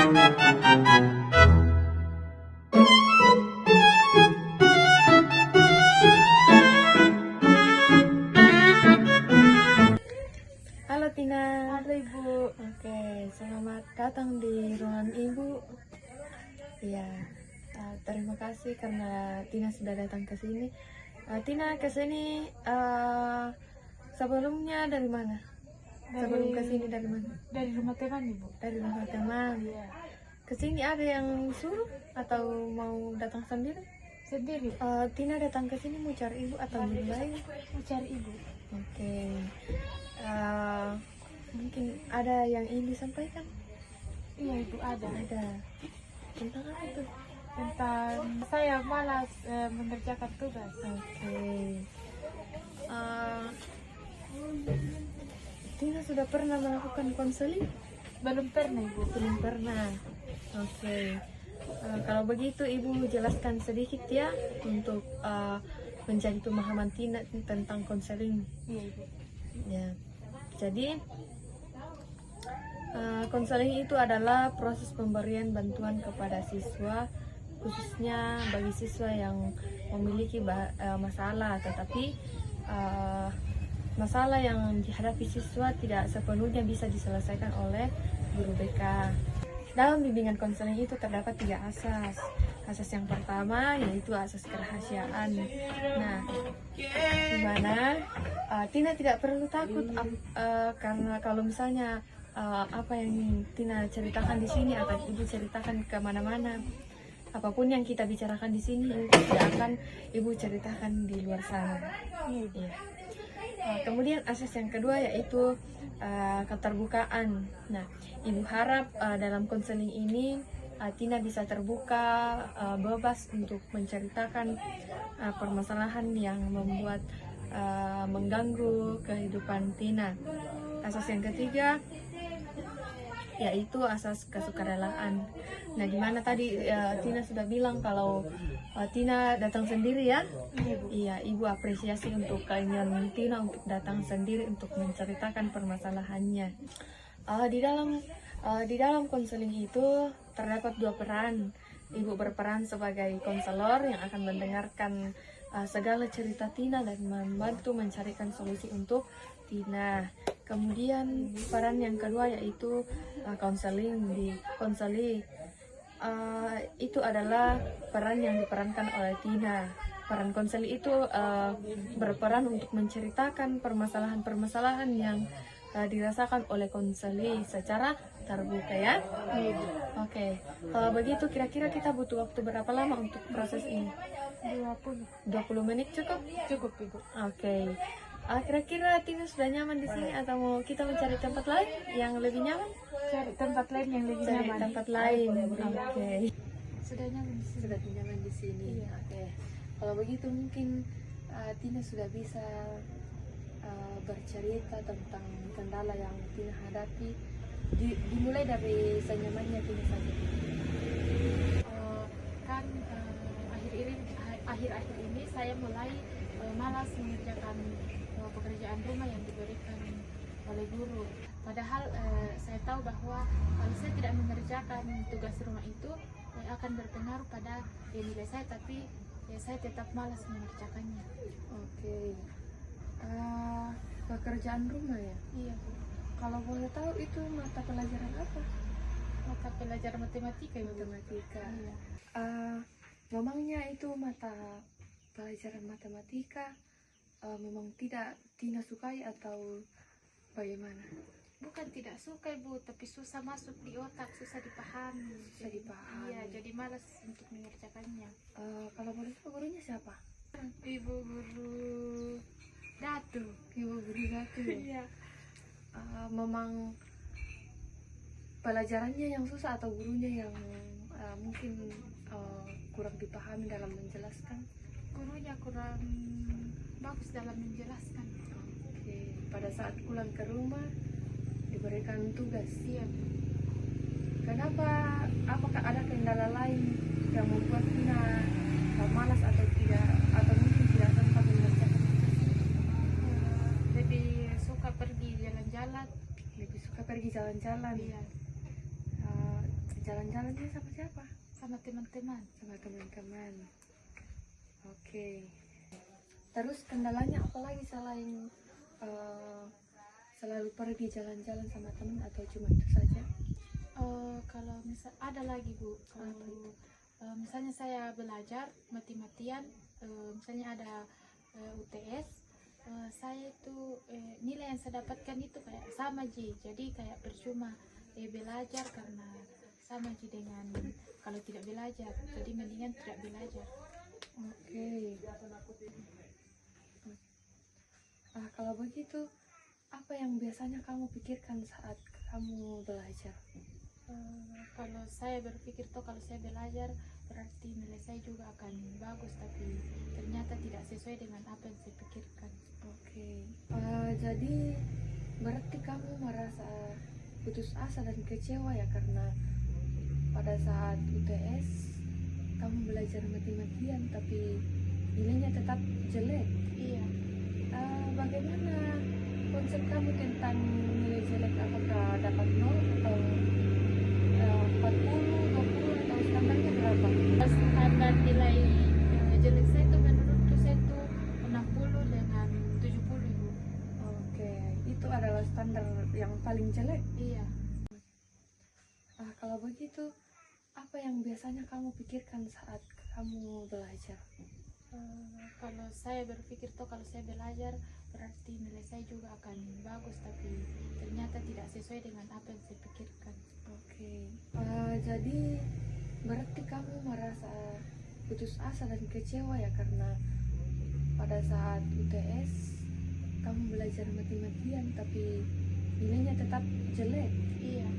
Halo Tina. Halo Ibu. Oke, selamat datang di ruangan Ibu. Iya, terima kasih karena Tina sudah datang ke sini. Tina ke sini sebelumnya dari mana? Sebelum ke sini dari mana? Dari rumah teman Ibu. Dari rumah teman. Iya. Ke sini ada yang suruh atau mau datang sendiri? Sendiri. Tina datang ke sini mau cari Ibu atau yang lain? Mau cari Ibu. Oke. Mungkin ada yang ingin disampaikan? Iya Ibu ada. Ada. Tentang apa tuh? Tentang saya malas mengerjakan tugas. Oke. Tina sudah pernah melakukan konseling? Belum pernah Ibu. Belum pernah. Oke. Kalau begitu Ibu jelaskan sedikit ya untuk menjadi pemahaman Tina tentang konseling. Iya Ibu. Ya. Jadi konseling itu adalah proses pemberian bantuan kepada siswa, khususnya bagi siswa yang memiliki masalah, tetapi masalah yang dihadapi siswa tidak sepenuhnya bisa diselesaikan oleh guru BK. Dalam bimbingan konseling itu terdapat 3 asas. Asas yang pertama yaitu asas kerahasiaan. Nah, dimana Tina tidak perlu takut karena kalau misalnya apa yang Tina ceritakan di sini atau Ibu ceritakan kemana-mana, apapun yang kita bicarakan di sini tidak akan Ibu ceritakan di luar sana. Ya. Kemudian asas yang kedua yaitu keterbukaan. Nah, Ibu harap dalam konseling ini Tina bisa terbuka, bebas untuk menceritakan permasalahan yang membuat mengganggu kehidupan Tina. Asas yang ketiga yaitu asas kesukarelaan. Nah, gimana tadi Tina sudah bilang kalau Tina datang sendiri ya? Iya, Ibu apresiasi untuk keinginan Tina untuk datang sendiri untuk menceritakan permasalahannya. Di dalam konseling itu terdapat 2 peran. Ibu berperan sebagai konselor yang akan mendengarkan segala cerita Tina dan membantu mencarikan solusi untuk Tina. Kemudian peran yang kedua yaitu konseling. Di konseling itu adalah peran yang diperankan oleh Tina. Peran konseling itu berperan untuk menceritakan permasalahan-permasalahan yang dirasakan oleh konseling secara terbuka ya. Oke. Kalau begitu kira-kira kita butuh waktu berapa lama untuk proses ini? 20 menit cukup? Cukup Ibu. Oke. Kira-kira Tina sudah nyaman di sini atau mau kita mencari tempat lain yang lebih nyaman? Cari tempat lain yang lebih Cari nyaman. tempat lain. Oke. Sudah nyaman di sini. Sudah nyaman di sini. Iya. Oke. Kalau begitu mungkin Tina sudah bisa bercerita tentang kendala yang Tina hadapi. Dimulai dari senyamannya Tina saja. Kan akhir-akhir ini saya mulai malas mengerjakan pekerjaan rumah yang diberikan oleh guru. Padahal saya tahu bahwa kalau saya tidak mengerjakan tugas rumah itu akan berpengaruh pada nilai saya, tapi saya tetap malas mengerjakannya. Oke. Pekerjaan rumah ya? Iya Bu. Kalau boleh tahu itu mata pelajaran apa? Mata pelajaran matematika. Matematika. Iya. Memangnya itu mata pelajaran matematika memang tidak Tina sukai atau bagaimana? Bukan tidak suka Bu, tapi susah masuk di otak, susah dipahami. Susah dipahami. Iya, jadi malas untuk mengerjakannya. Kalau boleh tahu gurunya siapa? Ibu guru Datu. Ibu guru Datu. Iya. Memang pelajarannya yang susah atau gurunya yang mungkin kurang dipahami dalam menjelaskan? Gurunya kurang bagus dalam menjelaskan. Oke. Pada saat pulang ke rumah diberikan tugas. Iya. Kenapa? Apakah ada kendala lain yang membuat Tina malas atau tidak, atau mungkin tidak sempat mengerjakan tugas? Lebih suka pergi jalan-jalan. Lebih suka pergi jalan-jalan. Iya. Jalan-jalannya sama siapa? sama teman-teman. Sama teman-teman. Oke. Terus kendalanya apa lagi selain selalu pergi jalan-jalan sama teman atau cuma itu saja? Kalau misal ada lagi Bu, kalau Apa itu? misalnya saya belajar mati-matian, misalnya ada UTS, saya itu nilai yang saya dapatkan itu kayak sama Ji, jadi kayak percuma belajar karena sama Ji dengan kalau tidak belajar, jadi mendingan tidak belajar. Oke. Kalau begitu, apa yang biasanya kamu pikirkan saat kamu belajar? Kalau saya berpikir tuh kalau saya belajar berarti nilai saya juga akan bagus, tapi ternyata tidak sesuai dengan apa yang saya pikirkan. Oke. Jadi berarti kamu merasa putus asa dan kecewa ya karena pada saat UTS kamu belajar mati-matian tapi nilainya tetap jelek. Iya. Bagaimana konsep kamu tentang nilai jelek? Apakah dapat 0 atau 40, 20 atau standarnya berapa? Standar nilai jelek saya itu menurutku saya itu 60 dengan 70 Ibu. Oke, itu adalah standar yang paling jelek. Iya. Kalau begitu, apa yang biasanya kamu pikirkan saat kamu belajar? Kalau saya berpikir tuh kalau saya belajar berarti nilai saya juga akan bagus, tapi ternyata tidak sesuai dengan apa yang saya pikirkan. Oke. Jadi berarti kamu merasa putus asa dan kecewa ya karena pada saat UTS kamu belajar mati-matian tapi nilainya tetap jelek. Iya.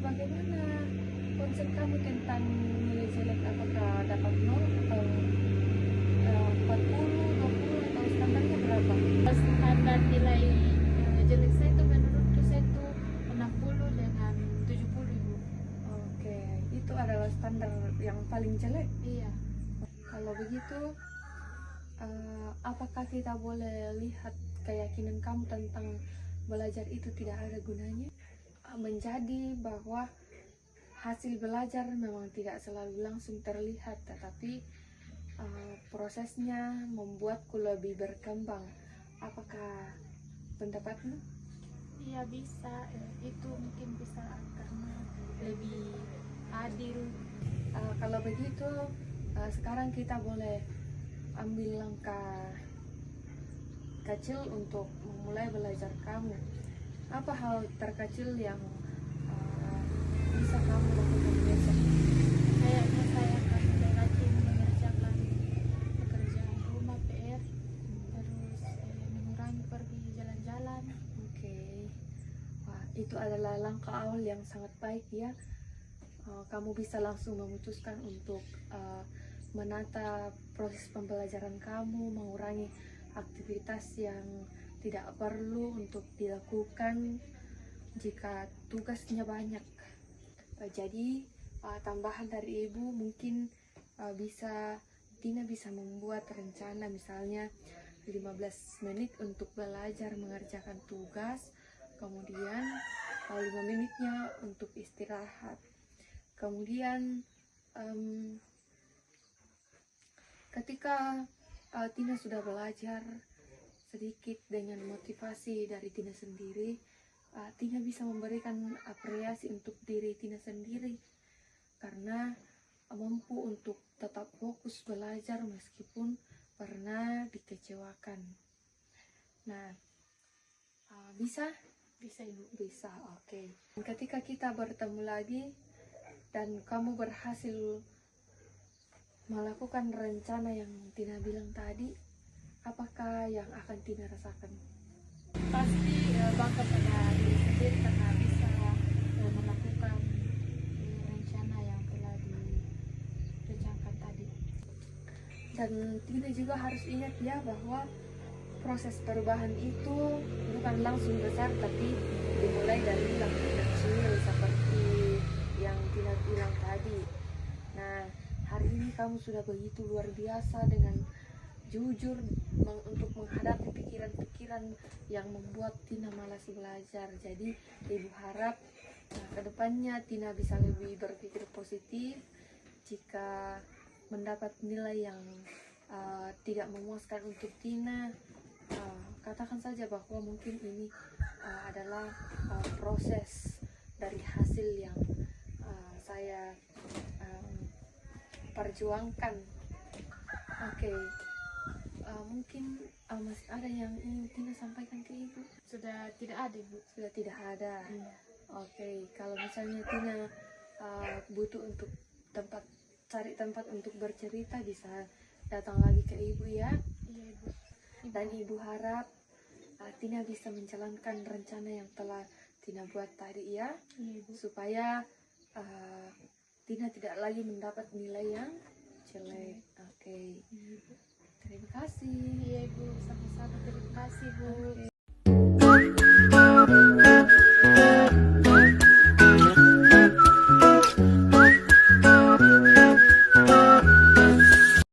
Bagaimana konsep kamu tentang nilai jelek? Apakah dapat 0 atau 40, 20 atau standarnya berapa? Standar nilai jelek saya itu menurutku saya itu 60 dengan 70 Ibu. Oke, itu adalah standar yang paling jelek. Iya. Kalau begitu, apakah kita boleh lihat keyakinan kamu tentang belajar itu tidak ada gunanya? Menjadi bahwa hasil belajar memang tidak selalu langsung terlihat, tetapi prosesnya membuatku lebih berkembang. Apakah pendapatmu? Iya bisa, itu mungkin bisa karena lebih adil. Kalau begitu, sekarang kita boleh ambil langkah kecil untuk memulai belajar kamu. Apa hal terkecil yang bisa kamu lakukan besok? Kayaknya saya akan mulai rajin mengerjakan pekerjaan rumah PR, terus mengurangi pergi jalan-jalan. Oke. Wah, itu adalah langkah awal yang sangat baik ya. Kamu bisa langsung memutuskan untuk menata proses pembelajaran kamu, mengurangi aktivitas yang tidak perlu untuk dilakukan jika tugasnya banyak. Jadi tambahan dari ibu mungkin Tina bisa membuat rencana misalnya 15 menit untuk belajar mengerjakan tugas, kemudian 5 menitnya untuk istirahat. Kemudian ketika Tina sudah belajar sedikit dengan motivasi dari Tina sendiri, Tina bisa memberikan apresiasi untuk diri Tina sendiri karena mampu untuk tetap fokus belajar meskipun pernah dikecewakan. Nah, bisa Ibu? Bisa, oke. Ketika kita bertemu lagi dan kamu berhasil melakukan rencana yang Tina bilang tadi, apakah yang akan Tina rasakan? Pasti bangga pada diri sendiri karena bisa melakukan rencana yang telah direncanakan tadi. Dan Tina juga harus ingat ya bahwa proses perubahan itu bukan langsung besar, tapi dimulai dari langkah kecil seperti yang Tina bilang tadi. Nah, hari ini kamu sudah begitu luar biasa dengan jujur untuk menghadapi pikiran-pikiran yang membuat Tina malas belajar. Jadi ibu harap Nah, kedepannya Tina bisa lebih berpikir positif jika mendapat nilai yang tidak memuaskan untuk Tina. Katakan saja bahwa mungkin ini adalah proses dari hasil yang saya perjuangkan. Oke. Mungkin masih ada yang ingin Tina sampaikan ke Ibu? Sudah tidak ada, Bu. Sudah tidak ada. Iya. Oke, kalau misalnya Tina butuh untuk cari tempat untuk bercerita, bisa datang lagi ke Ibu ya. Iya, Ibu. Dan Ibu harap Tina bisa menjalankan rencana yang telah Tina buat tadi ya, Iya, Ibu. supaya Tina tidak lagi mendapat nilai yang jelek. Oke. Iya, Ibu. Terima kasih. Iya, Ibu. Sama-sama. Terima kasih, Bu. Oke.